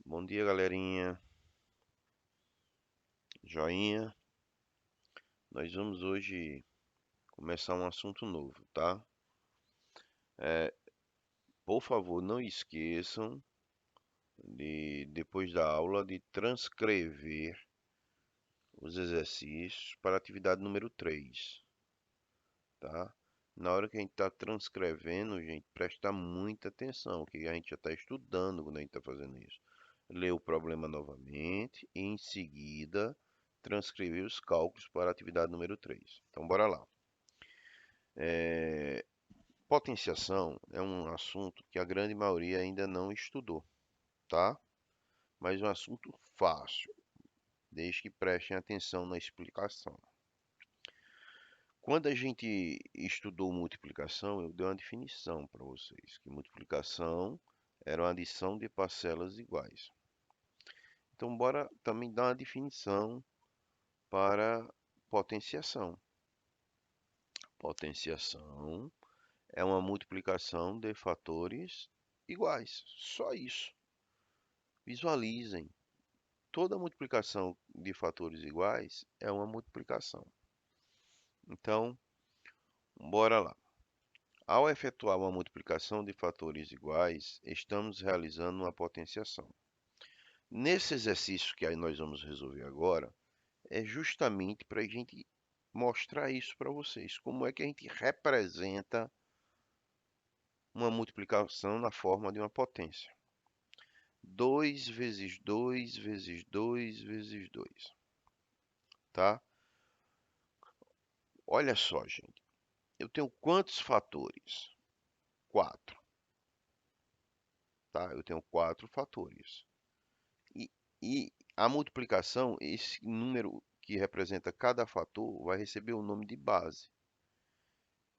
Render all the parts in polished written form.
Bom dia, galerinha. Joinha. Nós vamos hoje começar um assunto novo, tá? Por favor, não esqueçam depois da aula, de transcrever os exercícios para a atividade número 3, tá? Na hora que a gente está transcrevendo, gente, presta muita atenção, que a gente já está estudando quando a gente está fazendo isso. Ler o problema novamente e, em seguida, transcrever os cálculos para a atividade número 3. Então, bora lá. Potenciação é um assunto que a grande maioria ainda não estudou, tá? Mas é um assunto fácil, desde que prestem atenção na explicação. Quando a gente estudou multiplicação, eu dei uma definição para vocês, que multiplicação era uma adição de parcelas iguais. Então, bora também dar uma definição para potenciação. Potenciação é uma multiplicação de fatores iguais, só isso. Visualizem. Toda multiplicação de fatores iguais é uma multiplicação. Então, bora lá. Ao efetuar uma multiplicação de fatores iguais, estamos realizando uma potenciação. Nesse exercício que aí nós vamos resolver agora, é justamente para a gente mostrar isso para vocês. Como é que a gente representa uma multiplicação na forma de uma potência. 2 vezes 2 vezes 2 vezes 2, tá? Olha só, gente. Eu tenho quantos fatores? 4, tá? Eu tenho 4 fatores. E, e a multiplicação, esse número que representa cada fator, vai receber o nome de base.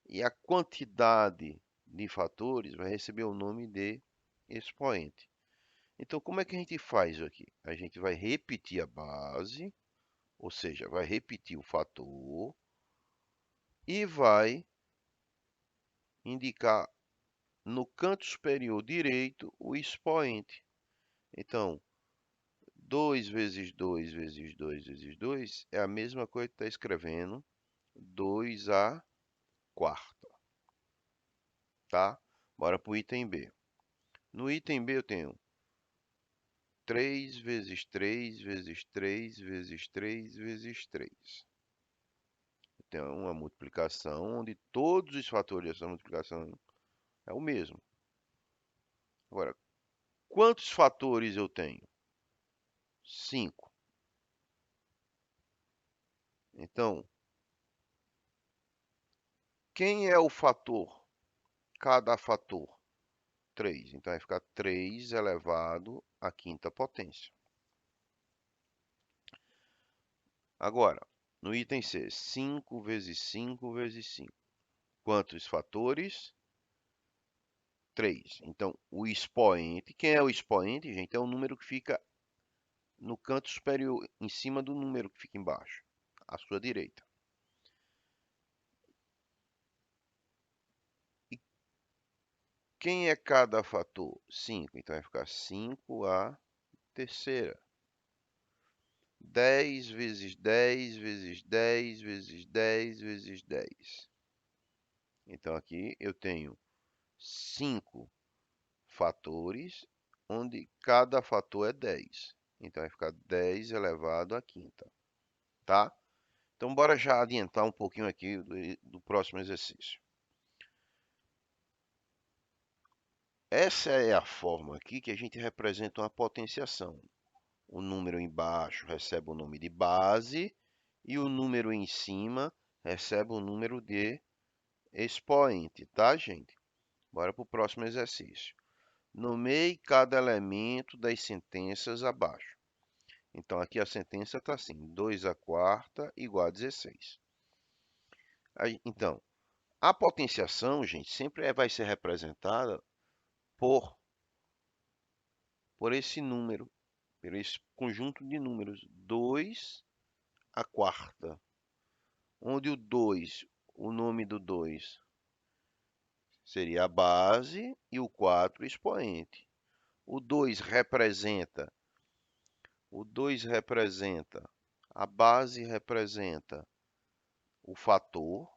E a quantidade de fatores vai receber o nome de expoente. Então, como é que a gente faz aqui? A gente vai repetir a base, ou seja, vai repetir o fator e vai indicar no canto superior direito o expoente. Então, 2 vezes 2 vezes 2 vezes 2 é a mesma coisa que está escrevendo 2 à quarta, tá? Bora para o item B. No item B eu tenho 3 vezes 3 vezes 3 vezes 3 vezes 3. Então, uma multiplicação onde todos os fatores dessa multiplicação é o mesmo. Agora, quantos fatores eu tenho? 5. Então, quem é o fator? Cada fator? 3. Então, vai ficar 3 elevado à quinta potência. Agora, no item C, 5 vezes 5 vezes 5. Quantos fatores? 3. Então, o expoente, quem é o expoente, gente? É o número que fica no canto superior, em cima do número que fica embaixo, à sua direita. E quem é cada fator? 5. Então, vai ficar 5 à terceira. 10 vezes 10 vezes 10 vezes 10 vezes 10. Então, aqui eu tenho 5 fatores, onde cada fator é 10. Então, vai ficar 10 elevado à quinta, tá? Então, bora já adiantar um pouquinho aqui do próximo exercício. Essa é a forma aqui que a gente representa uma potenciação. O número embaixo recebe o nome de base e o número em cima recebe o número de expoente, tá, gente? Bora para o próximo exercício. Nomeie cada elemento das sentenças abaixo. Então, aqui a sentença está assim, 2 à quarta igual a 16. Então, a potenciação, gente, sempre vai ser representada por esse número, por esse conjunto de números, 2 à quarta, onde o 2, o nome do 2 seria a base e o 4 o expoente. O 2 representa O 2 representa, a base representa o fator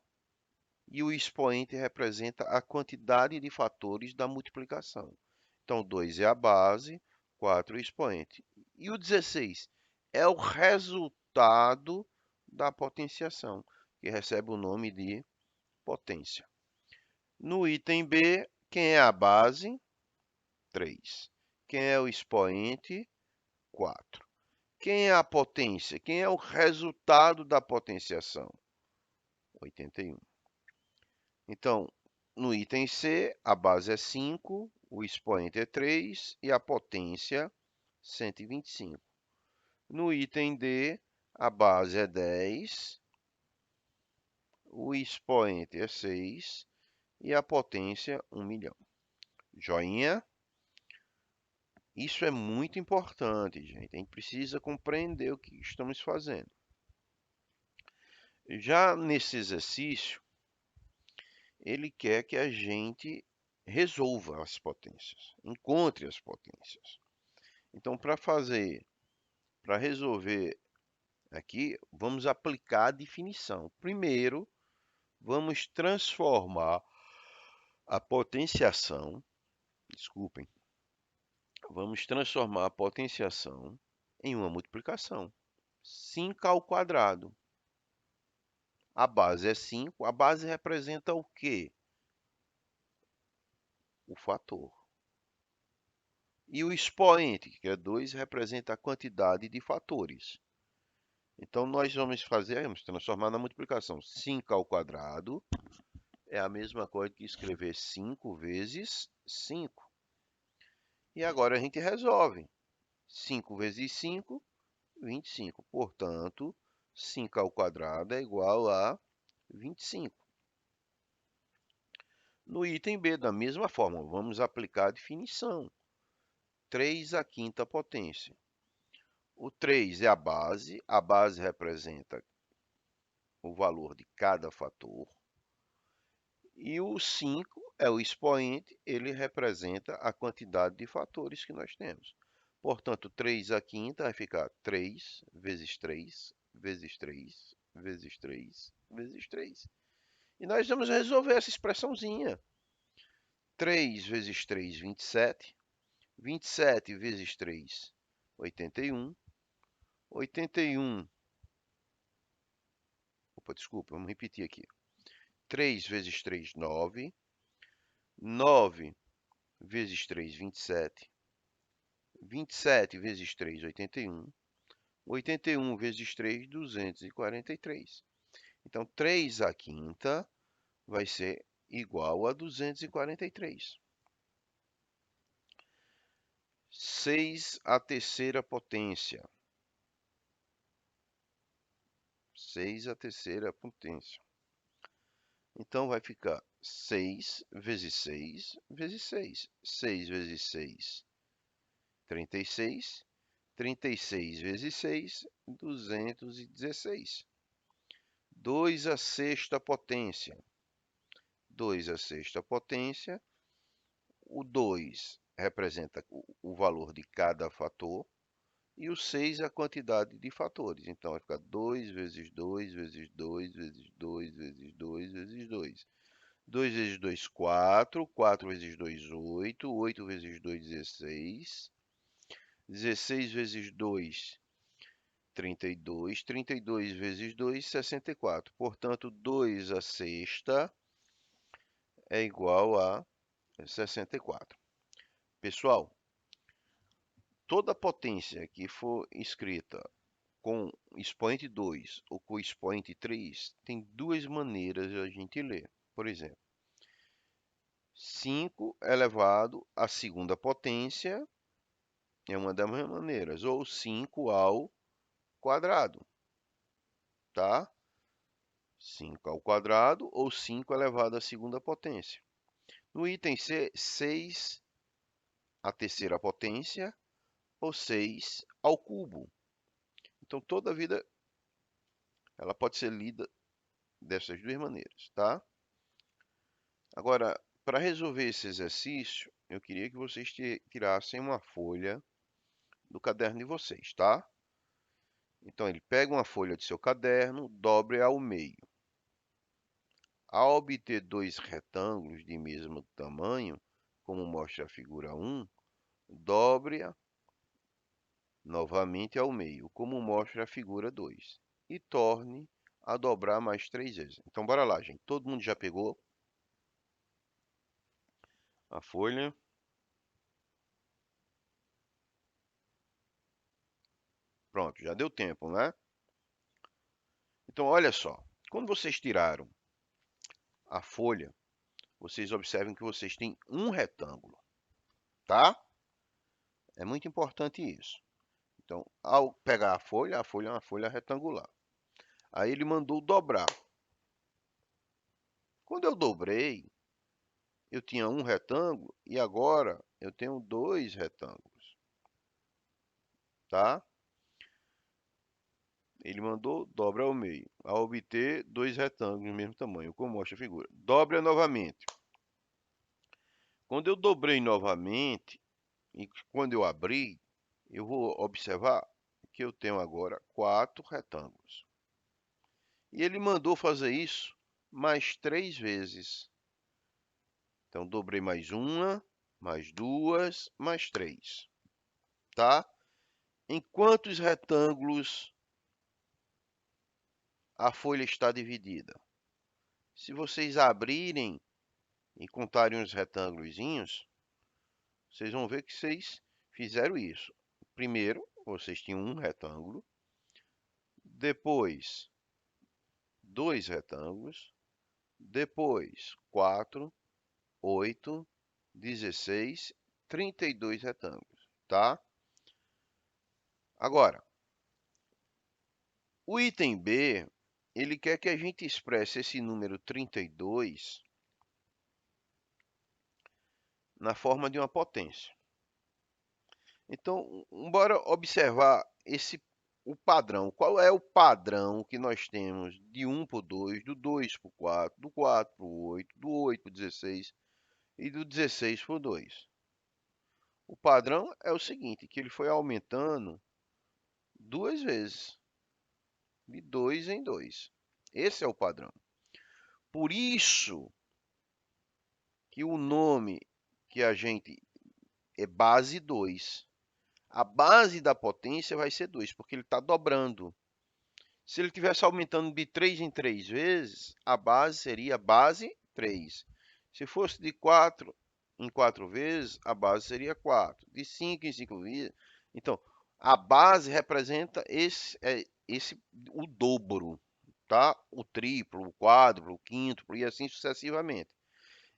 e o expoente representa a quantidade de fatores da multiplicação. Então, 2 é a base, 4 é o expoente. E o 16 é o resultado da potenciação, que recebe o nome de potência. No item B, quem é a base? 3. Quem é o expoente? 4. Quem é a potência? Quem é o resultado da potenciação? 81. Então, no item C, a base é 5, o expoente é 3 e a potência 125. No item D, a base é 10, o expoente é 6 e a potência 1 milhão. Joinha? Isso é muito importante, gente. A gente precisa compreender o que estamos fazendo. Já nesse exercício, ele quer que a gente resolva as potências, encontre as potências. Então, para resolver aqui, vamos aplicar a definição. Primeiro, vamos transformar a potenciação, desculpem, vamos transformar a potenciação em uma multiplicação. 5 ao quadrado. A base é 5, a base representa o quê? O fator. E o expoente, que é 2, representa a quantidade de fatores. Então, nós vamos transformar na multiplicação. 5 ao quadrado é a mesma coisa que escrever 5 vezes 5. E agora a gente resolve. 5 vezes 5, 25. Portanto, 5 ao quadrado é igual a 25. No item B, da mesma forma, vamos aplicar a definição. 3 à quinta potência. O 3 é a base representa o valor de cada fator. E o 5 é o expoente, ele representa a quantidade de fatores que nós temos. Portanto, 3 à quinta vai ficar 3 vezes 3, vezes 3, vezes 3, vezes 3. E nós vamos resolver essa expressãozinha. 3 vezes 3, 27. 27 vezes 3, 81. 81. Opa, desculpa, vamos repetir aqui. 3 vezes 3, 9. 9 vezes 3, 27. 27 vezes 3, 81. 81 vezes 3, 243. Então, 3 à quinta vai ser igual a 243. 6 à terceira potência. 6 à terceira potência. Então, vai ficar 6 vezes 6 vezes 6. 6 vezes 6, 36. 36 vezes 6, 216. 2 à sexta potência. 2 à sexta potência. O 2 representa o valor de cada fator. E o 6 é a quantidade de fatores. Então, vai ficar 2 vezes 2 vezes 2 vezes 2 vezes 2 vezes 2. 2 vezes 2, 4. 4 vezes 2, 8. 8 vezes 2, 16. 16 vezes 2, 32. 32 vezes 2, 64. Portanto, 2 à sexta é igual a 64. Pessoal, toda potência que for escrita com expoente 2 ou com expoente 3, tem duas maneiras de a gente ler. Por exemplo, 5 elevado à segunda potência é uma das maneiras, ou 5 ao quadrado, tá? 5 ao quadrado ou 5 elevado à segunda potência. No item C, 6 à terceira potência ou 6 ao cubo. Então, toda a vida ela pode ser lida dessas duas maneiras, tá? Agora, para resolver esse exercício, eu queria que vocês tirassem uma folha do caderno de vocês, tá? Então, ele pega uma folha de seu caderno, dobre ao meio. Ao obter dois retângulos de mesmo tamanho, como mostra a figura 1, dobre-a novamente ao meio, como mostra a figura 2, e torne a dobrar mais 3 vezes. Então, bora lá, gente. Todo mundo já pegou a folha? Pronto, já deu tempo, né? Então, olha só. Quando vocês tiraram a folha, vocês observam que vocês têm um retângulo, tá? É muito importante isso. Então, ao pegar a folha é uma folha retangular. Aí ele mandou dobrar. Quando eu dobrei, eu tinha um retângulo e agora eu tenho dois retângulos, tá? Ele mandou dobra ao meio, ao obter dois retângulos do mesmo tamanho, como mostra a figura. Dobra novamente. Quando eu dobrei novamente, e quando eu abri, eu vou observar que eu tenho agora quatro retângulos. E ele mandou fazer isso mais 3 vezes. Então, dobrei mais uma, mais duas, mais 3, tá? Em quantos retângulos a folha está dividida? Se vocês abrirem e contarem os retângulozinhos, vocês vão ver que vocês fizeram isso. Primeiro, vocês tinham um retângulo, depois dois retângulos, depois 4, 8, 16, 32 retângulos, tá? Agora, o item B, ele quer que a gente expresse esse número 32 na forma de uma potência. Então, bora observar o padrão. Qual é o padrão que nós temos de 1 por 2, do 2 por 4, do 4 por 8, do 8 por 16 e do 16 por 2? O padrão é o seguinte, que ele foi aumentando duas vezes, de 2 em 2. Esse é o padrão. Por isso que o nome que a gente é base 2. A base da potência vai ser 2, porque ele está dobrando. Se ele estivesse aumentando de 3 em 3 vezes, a base seria base 3. Se fosse de 4 em 4 vezes, a base seria 4. De 5 em 5 vezes. Então, a base representa o dobro, tá? O triplo, o quádruplo, o quíntuplo e assim sucessivamente.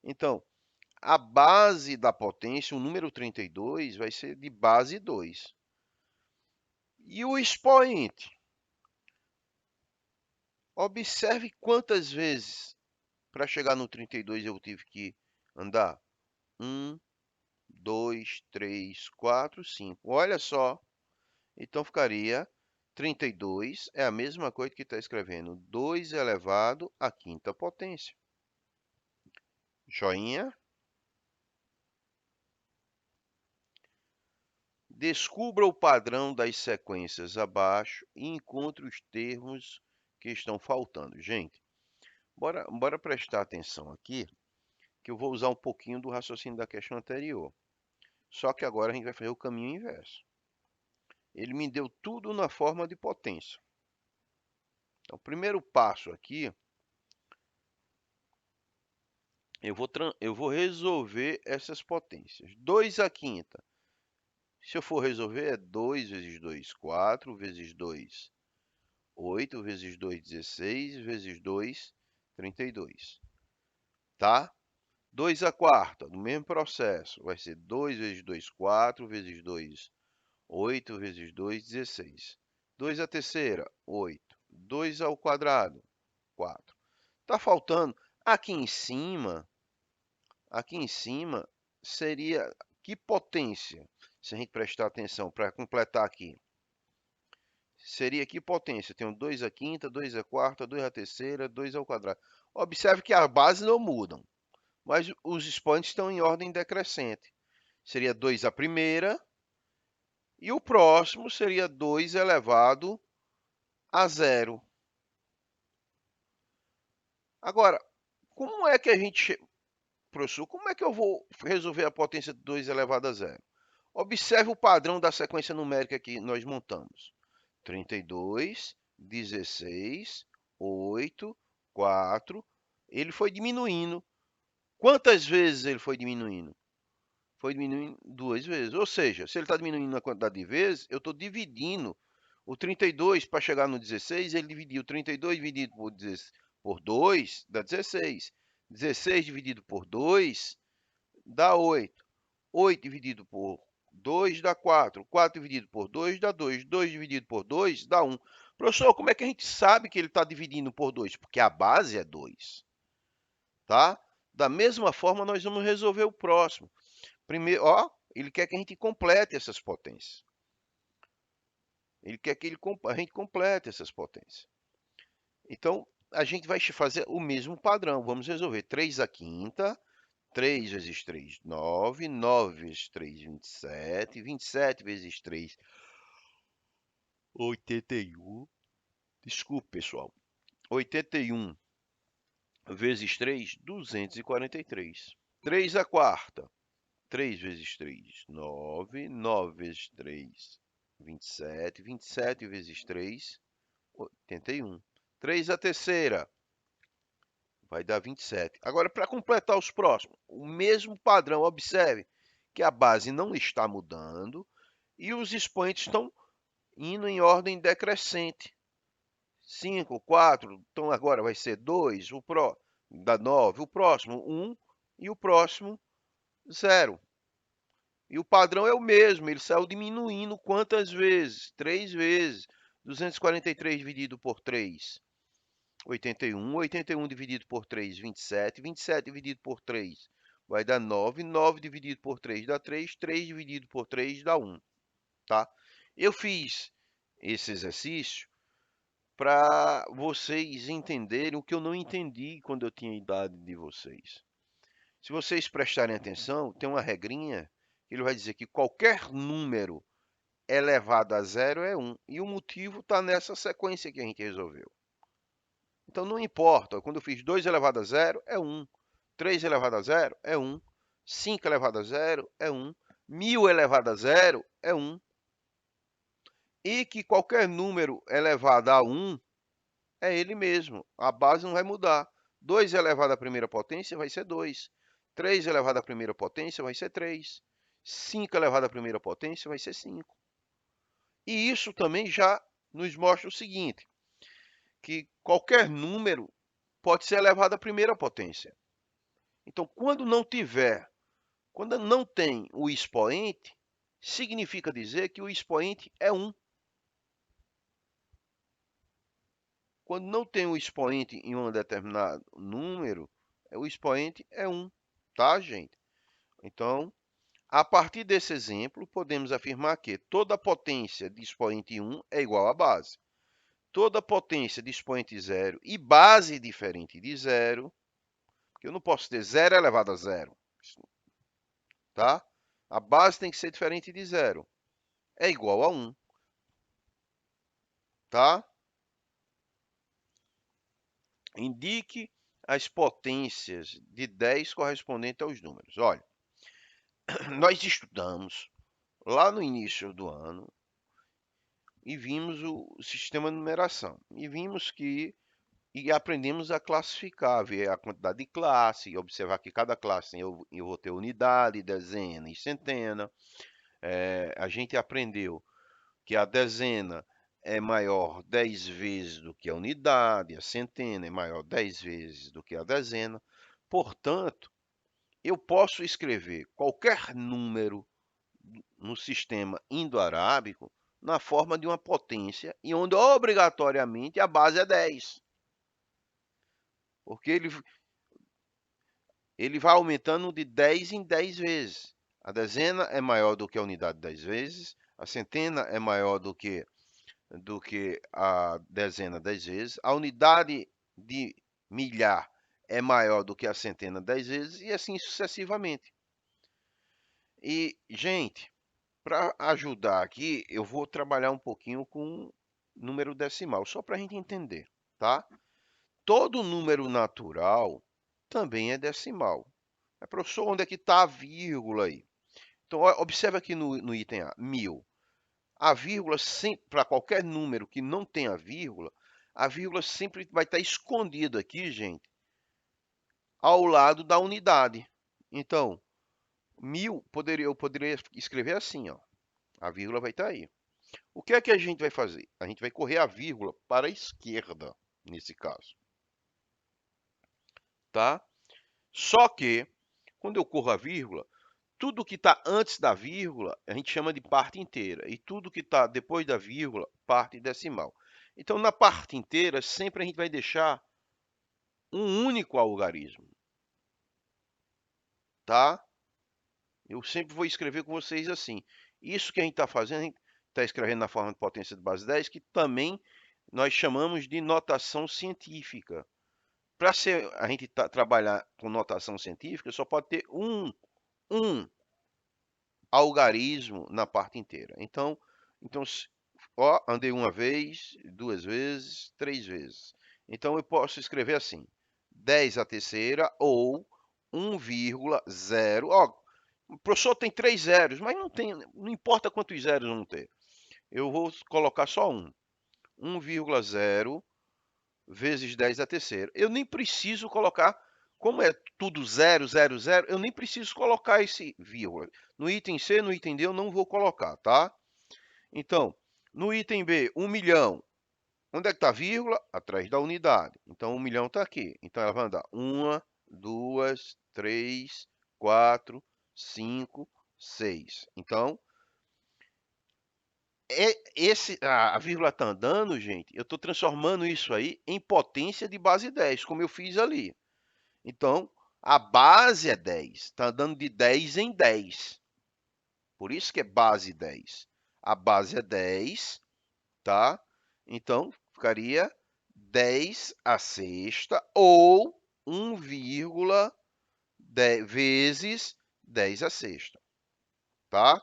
Então, a base da potência, o número 32, vai ser de base 2. E o expoente? Observe quantas vezes para chegar no 32 eu tive que andar. 1, 2, 3, 4, 5. Olha só. Então ficaria 32 é a mesma coisa que está escrevendo 2 elevado à quinta potência. Joinha. Descubra o padrão das sequências abaixo e encontre os termos que estão faltando. Gente, bora prestar atenção aqui, que eu vou usar um pouquinho do raciocínio da questão anterior. Só que agora a gente vai fazer o caminho inverso. Ele me deu tudo na forma de potência. Então, o primeiro passo aqui, eu vou resolver essas potências. 2 à quinta. Se eu for resolver, é 2 vezes 2, 4, vezes 2, 8, vezes 2, 16, vezes 2, 32. Tá? 2 à quarta, no mesmo processo, vai ser 2 vezes 2, 4, vezes 2, 8, vezes 2, 16. 2 à terceira, 8. 2 ao quadrado, 4. Está faltando aqui em cima seria que potência? Se a gente prestar atenção para completar aqui, seria que potência? Tenho 2 à quinta, 2 à quarta, 2 à terceira, 2 ao quadrado. Observe que as bases não mudam, mas os expoentes estão em ordem decrescente. Seria 2 à primeira E o próximo seria 2 elevado a zero. Agora, como é que a gente, professor, como é que eu vou resolver a potência de 2 elevado a zero? Observe o padrão da sequência numérica que nós montamos. 32, 16, 8, 4. Ele foi diminuindo. Quantas vezes ele foi diminuindo? Foi diminuindo 2 vezes. Ou seja, se ele está diminuindo a quantidade de vezes, eu estou dividindo o 32 para chegar no 16, ele dividiu 32 dividido por 2, dá 16. 16 dividido por 2, dá 8. 8 dividido por 2 dá 4. 4 dividido por 2 dá 2. 2 dividido por 2 dá 1. Professor, como é que a gente sabe que ele está dividindo por 2? Porque a base é 2. Tá? Da mesma forma, nós vamos resolver o próximo. Primeiro, ó, ele quer que a gente complete essas potências. Ele quer que a gente complete essas potências. Então, a gente vai fazer o mesmo padrão. Vamos resolver 3 à quinta, 3 vezes 3, 9. 9 vezes 3, 27. 27 vezes 3, 81. Desculpe, pessoal. 81 vezes 3, 243. 3 à quarta. 3 vezes 3, 9. 9 vezes 3, 27. 27 vezes 3, 81. 3 à terceira. Vai dar 27. Agora, para completar os próximos, o mesmo padrão. Observe que a base não está mudando e os expoentes estão indo em ordem decrescente. 5, 4, então agora vai ser 2, dá 9, o próximo 1 e o próximo 0. E o padrão é o mesmo, ele saiu diminuindo quantas vezes? 3 vezes. 243 dividido por 3, 81. 81 dividido por 3, 27. 27 dividido por 3 vai dar 9. 9 dividido por 3 dá 3. 3 dividido por 3 dá 1. Tá? Eu fiz esse exercício para vocês entenderem o que eu não entendi quando eu tinha a idade de vocês. Se vocês prestarem atenção, tem uma regrinha que ele vai dizer que qualquer número elevado a zero é 1. E o motivo está nessa sequência que a gente resolveu. Então não importa, quando eu fiz 2 elevado a zero é 1. 3 elevado a zero é 1. 5 elevado a zero é 1. 1000 elevado a zero é 1. E que qualquer número elevado a 1 é ele mesmo. A base não vai mudar. 2 elevado à primeira potência vai ser 2. 3 elevado à primeira potência vai ser 3. 5 elevado à primeira potência vai ser 5. E isso também já nos mostra o seguinte, que qualquer número pode ser elevado à primeira potência. Então, quando não tem o expoente, significa dizer que o expoente é 1. Quando não tem o expoente em um determinado número, o expoente é 1, tá, gente? Então, a partir desse exemplo, podemos afirmar que toda potência de expoente 1 é igual à base. Toda potência de expoente 0 e base diferente de 0, porque eu não posso ter 0 elevado a 0, tá? A base tem que ser diferente de 0, é igual a 1, tá? Indique as potências de 10 correspondentes aos números. Olha, nós estudamos lá no início do ano e vimos o sistema de numeração. E aprendemos a classificar, ver a quantidade de classe, e observar que cada classe eu vou ter unidade, dezena e centena. A gente aprendeu que a dezena é maior 10 vezes do que a unidade, a centena é maior 10 vezes do que a dezena. Portanto, eu posso escrever qualquer número no sistema indo-arábico na forma de uma potência e onde obrigatoriamente a base é 10. Porque ele vai aumentando de 10 em 10 vezes. A dezena é maior do que a unidade 10 vezes, a centena é maior do que a dezena 10 vezes, a unidade de milhar é maior do que a centena 10 vezes, e assim sucessivamente. E, gente, Para ajudar aqui, eu vou trabalhar um pouquinho com número decimal, só para a gente entender, tá? Todo número natural também é decimal. Mas, professor, onde é que está a vírgula aí? Então, observe aqui no item A, 1000. A vírgula, para qualquer número que não tenha vírgula, a vírgula sempre vai estar escondida aqui, gente, ao lado da unidade. Então, 1000, eu poderia escrever assim, ó. A vírgula vai estar aí. O que é que a gente vai fazer? A gente vai correr a vírgula para a esquerda, nesse caso, tá? Só que, quando eu corro a vírgula, tudo que está antes da vírgula, a gente chama de parte inteira. E tudo que está depois da vírgula, parte decimal. Então, na parte inteira, sempre a gente vai deixar um único algarismo, tá? Eu sempre vou escrever com vocês assim. Isso que a gente está fazendo, a gente está escrevendo na forma de potência de base 10, que também nós chamamos de notação científica. Para a gente trabalhar com notação científica, só pode ter um algarismo na parte inteira. Então, ó, andei uma vez, duas vezes, três vezes. Então, eu posso escrever assim, 10 à terceira ou 1,0. Ó, o professor tem 3 zeros, mas não importa quantos zeros vão ter. Eu vou colocar só um. 1,0 vezes 10 à terceira. Eu nem preciso colocar, como é tudo 0, 0, 0, eu nem preciso colocar esse vírgula. No item C, no item D, eu não vou colocar, tá? Então, no item B, 1 milhão. Onde é que está a vírgula? Atrás da unidade. Então, 1 milhão está aqui. Então, ela vai andar 1, 2, 3, 4, 5, 6. Então, a vírgula está andando, gente, eu estou transformando isso aí em potência de base 10, como eu fiz ali. Então, a base é 10, está andando de 10 em 10. Por isso que é base 10. A base é 10, tá? Então, ficaria 10 à sexta ou 1,10 vezes 10 à sexta, tá?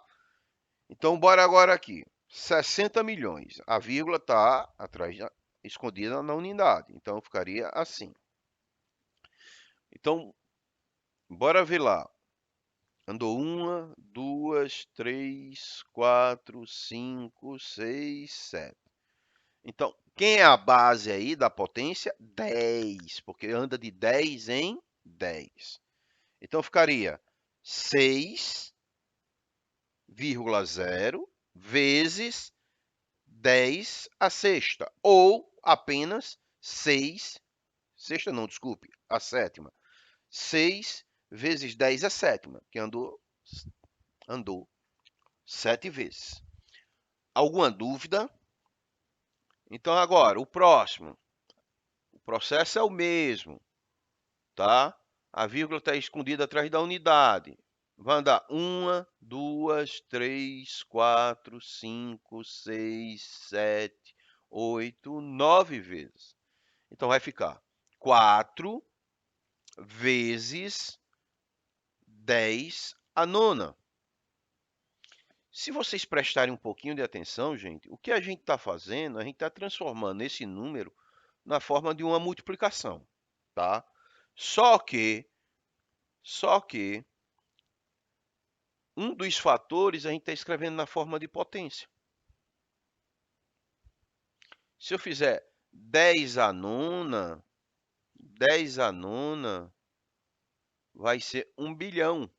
Então, bora agora aqui. 60 milhões. A vírgula está atrás, escondida na unidade. Então, ficaria assim. Então, bora ver lá. Andou 1, 2, 3, 4, 5, 6, 7. Então, quem é a base aí da potência? 10, porque anda de 10 em 10. Então, ficaria 6,0 vezes 10 à sexta, ou apenas 6, sexta não, desculpe, a sétima. 6 vezes 10 à sétima, que andou 7 vezes. Alguma dúvida? Então agora, o próximo. O processo é o mesmo, tá? A vírgula está escondida atrás da unidade. Vai andar 1, 2, 3, 4, 5, 6, 7, 8, 9 vezes. Então, vai ficar 4 vezes 10 à nona. Se vocês prestarem um pouquinho de atenção, gente, o que a gente está fazendo, a gente está transformando esse número na forma de uma multiplicação, tá? Só que um dos fatores a gente está escrevendo na forma de potência. Se eu fizer 10 à nona, 10 à nona vai ser 1 bilhão.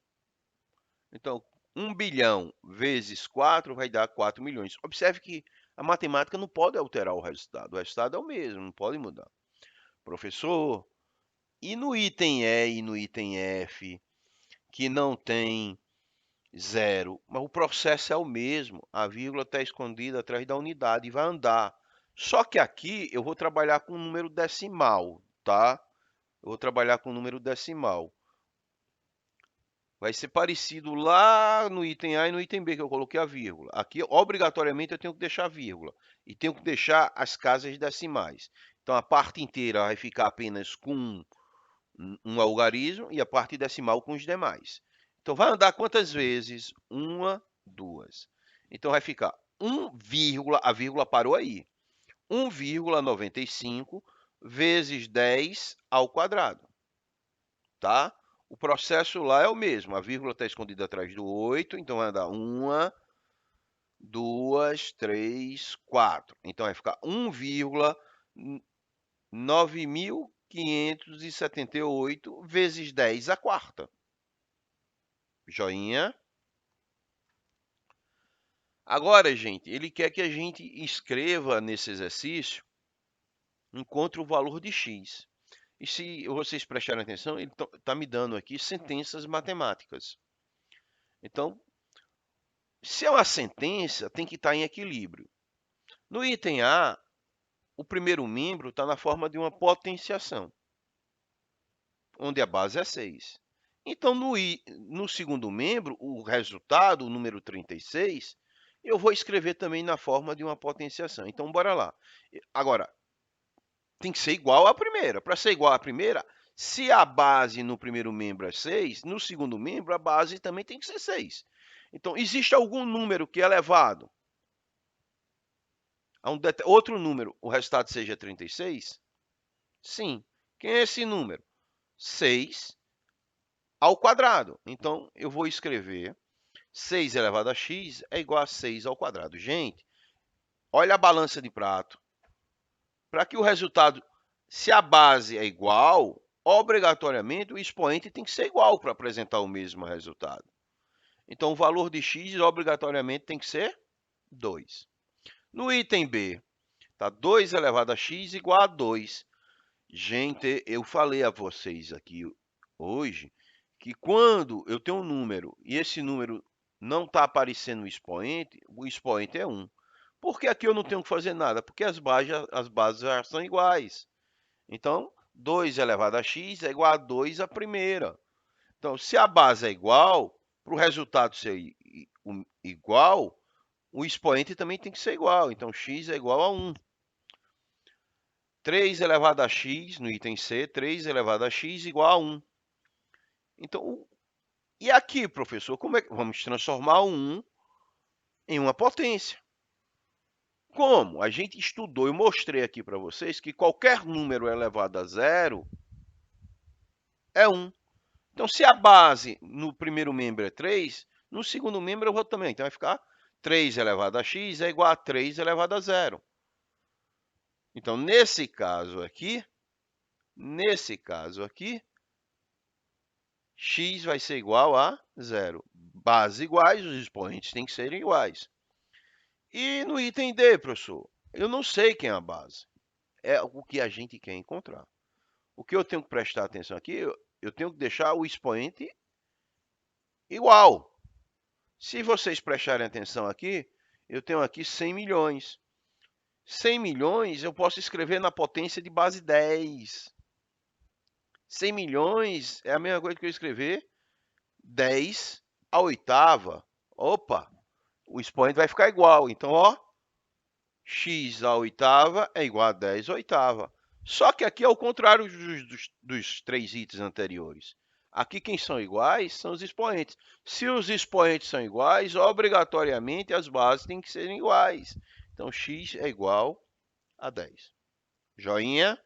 Então, 1 bilhão vezes 4 vai dar 4 milhões. Observe que a matemática não pode alterar o resultado é o mesmo, não pode mudar. Professor, e no item E e no item F, que não tem zero, mas o processo é o mesmo, a vírgula está escondida atrás da unidade e vai andar. Só que aqui eu vou trabalhar com número decimal, tá? Eu vou trabalhar com número decimal. Vai ser parecido lá no item A e no item B, que eu coloquei a vírgula. Aqui, obrigatoriamente, eu tenho que deixar a vírgula. E tenho que deixar as casas decimais. Então, a parte inteira vai ficar apenas com um algarismo e a parte decimal com os demais. Então, vai andar quantas vezes? 1, 2. Então vai ficar 1, a vírgula parou aí. 1,95 vezes 10 ao quadrado, tá? O processo lá é o mesmo, a vírgula está escondida atrás do 8, então vai dar 1, 2, 3, 4. Então vai ficar 1,9578 vezes 10 à quarta. Joinha. Agora, gente, ele quer que a gente escreva nesse exercício, encontre o valor de x. E se vocês prestarem atenção, ele está me dando aqui sentenças matemáticas. Então, se é uma sentença, tem que estar em equilíbrio. No item A, o primeiro membro está na forma de uma potenciação, onde a base é 6. Então, no segundo membro, o resultado, o número 36, eu vou escrever também na forma de uma potenciação. Então, bora lá. Agora, tem que ser igual à primeira. Para ser igual à primeira, se a base no primeiro membro é 6, no segundo membro a base também tem que ser 6. Então, existe algum número que é elevado a outro número, o resultado seja 36? Sim. Quem é esse número? 6 ao quadrado. Então, eu vou escrever 6 elevado a x é igual a 6 ao quadrado. Gente, olha a balança de prato. Para que o resultado, se a base é igual, obrigatoriamente o expoente tem que ser igual para apresentar o mesmo resultado. Então, o valor de x obrigatoriamente tem que ser 2. No item B, tá 2 elevado a x igual a 2. Gente, eu falei a vocês aqui hoje que quando eu tenho um número e esse número não está aparecendo o expoente é 1. Porque aqui eu não tenho que fazer nada, porque as bases já são iguais. Então, 2 elevado a x é igual a 2 a primeira. Então, se a base é igual, para o resultado ser igual, o expoente também tem que ser igual. Então, x é igual a 1. 3 elevado a x, no item C, 3 elevado a x igual a 1. Então, e aqui, professor, como é que vamos transformar o 1 em uma potência? Como? A gente estudou, eu mostrei aqui para vocês que qualquer número elevado a zero é 1. Então, se a base no primeiro membro é 3, no segundo membro eu vou também. Então, vai ficar 3 elevado a x é igual a 3 elevado a zero. Então, nesse caso aqui, x vai ser igual a zero. Bases iguais, os expoentes têm que ser iguais. E no item D, professor, eu não sei quem é a base. É o que a gente quer encontrar. O que eu tenho que prestar atenção aqui, eu tenho que deixar o expoente igual. Se vocês prestarem atenção aqui, eu tenho aqui 100 milhões. 100 milhões eu posso escrever na potência de base 10. 100 milhões é a mesma coisa que eu escrever 10 à oitava. Opa, o expoente vai ficar igual. Então, ó, x à oitava é igual a 10 à oitava. Só que aqui é o contrário dos 3 itens anteriores. Aqui quem são iguais são os expoentes. Se os expoentes são iguais, obrigatoriamente as bases têm que ser iguais. Então, x é igual a 10. Joinha?